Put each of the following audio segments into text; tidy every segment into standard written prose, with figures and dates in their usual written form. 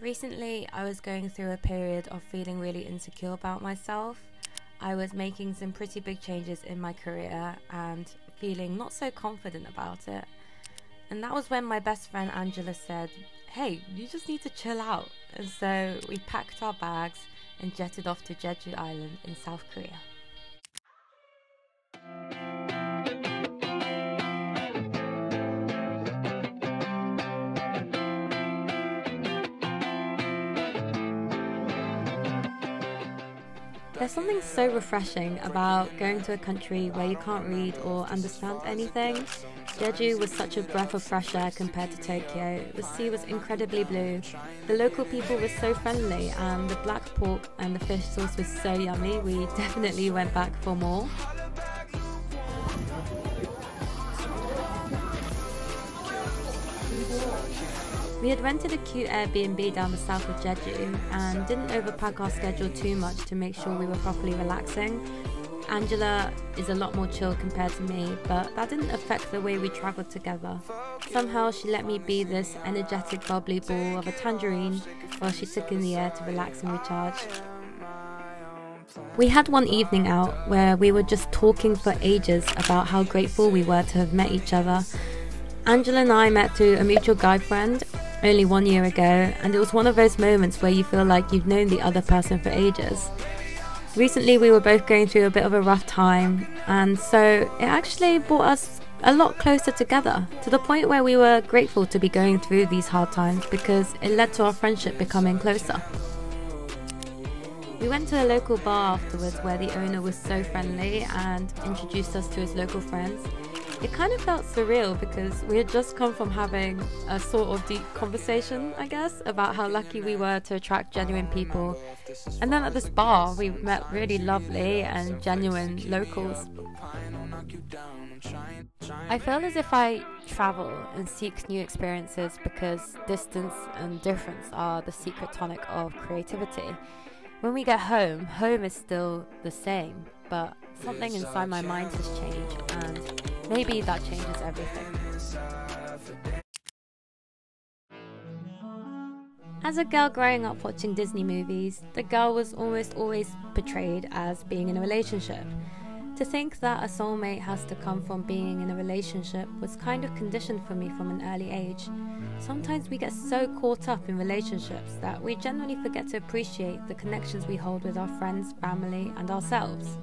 Recently, I was going through a period of feeling really insecure about myself. I was making some pretty big changes in my career and feeling not so confident about it. And that was when my best friend Angela said, "Hey, you just need to chill out." And so we packed our bags and jetted off to Jeju Island in South Korea. There's something so refreshing about going to a country where you can't read or understand anything. Jeju was such a breath of fresh air compared to Tokyo. The sea was incredibly blue. The local people were so friendly, and the black pork and the fish sauce was so yummy. We definitely went back for more. We had rented a cute Airbnb down the south of Jeju and didn't overpack our schedule too much to make sure we were properly relaxing. Angela is a lot more chill compared to me, but that didn't affect the way we travelled together. Somehow she let me be this energetic bubbly ball of a tangerine while she took in the air to relax and recharge. We had one evening out where we were just talking for ages about how grateful we were to have met each other. Angela and I met through a mutual guy friend only 1 year ago, and it was one of those moments where you feel like you've known the other person for ages. Recently we were both going through a bit of a rough time, and so it actually brought us a lot closer together, to the point where we were grateful to be going through these hard times because it led to our friendship becoming closer. We went to a local bar afterwards where the owner was so friendly and introduced us to his local friends. It kind of felt surreal because we had just come from having a sort of deep conversation, I guess, about how lucky we were to attract genuine people. And then at this bar, we met really lovely and genuine locals. I feel as if I travel and seek new experiences because distance and difference are the secret tonic of creativity. When we get home, home is still the same, but something inside my mind has changed, and maybe that changes everything. As a girl growing up watching Disney movies, the girl was almost always portrayed as being in a relationship. To think that a soulmate has to come from being in a relationship was kind of conditioned for me from an early age. Sometimes we get so caught up in relationships that we generally forget to appreciate the connections we hold with our friends, family, and ourselves.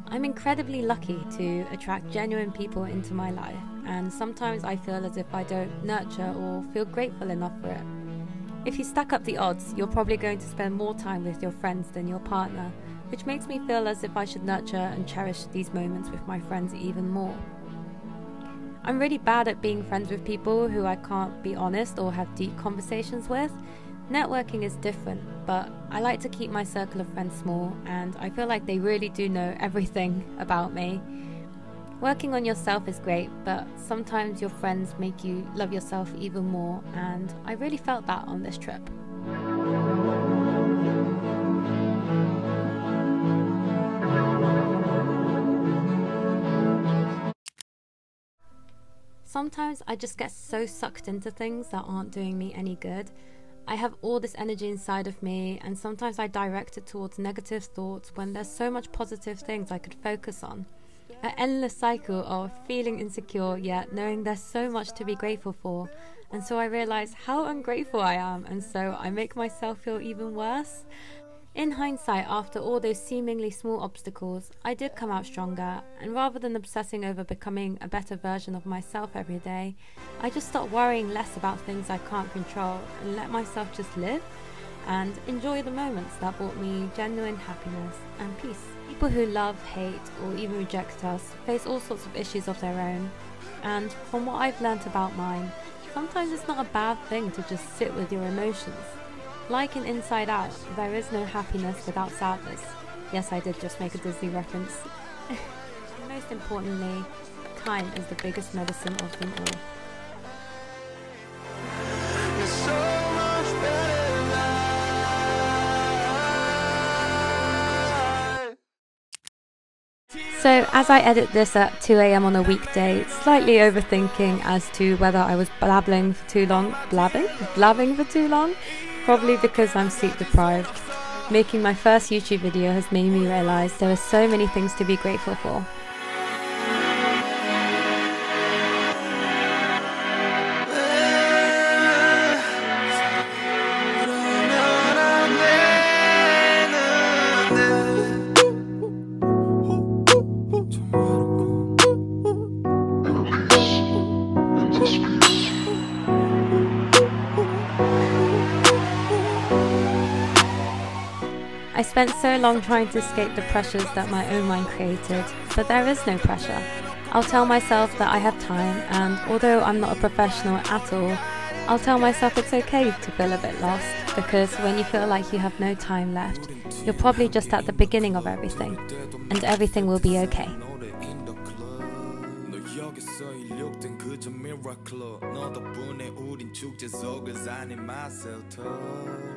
I'm incredibly lucky to attract genuine people into my life, and sometimes I feel as if I don't nurture or feel grateful enough for it. If you stack up the odds, you're probably going to spend more time with your friends than your partner, which makes me feel as if I should nurture and cherish these moments with my friends even more. I'm really bad at being friends with people who I can't be honest or have deep conversations with. Networking is different, but I like to keep my circle of friends small, and I feel like they really do know everything about me. Working on yourself is great, but sometimes your friends make you love yourself even more, and I really felt that on this trip. Sometimes I just get so sucked into things that aren't doing me any good. I have all this energy inside of me, and sometimes I direct it towards negative thoughts when there's so much positive things I could focus on. An endless cycle of feeling insecure yet knowing there's so much to be grateful for, and so I realise how ungrateful I am, and so I make myself feel even worse. In hindsight, after all those seemingly small obstacles, I did come out stronger, and rather than obsessing over becoming a better version of myself every day, I just stopped worrying less about things I can't control and let myself just live and enjoy the moments that brought me genuine happiness and peace. People who love, hate, or even reject us face all sorts of issues of their own, and from what I've learnt about mine, sometimes it's not a bad thing to just sit with your emotions. Like in Inside Out, there is no happiness without sadness. Yes, I did just make a Disney reference. And most importantly, time is the biggest medicine of them all. So as I edit this at 2 a.m. on a weekday, slightly overthinking as to whether I was blabbing for too long, probably because I'm sleep deprived. Making my first YouTube video has made me realise there are so many things to be grateful for. I spent so long trying to escape the pressures that my own mind created, but there is no pressure. I'll tell myself that I have time, and although I'm not a professional at all, I'll tell myself it's okay to feel a bit lost, because when you feel like you have no time left, you're probably just at the beginning of everything, and everything will be okay. 너 덕분에 우린 축제 속을 사는 myself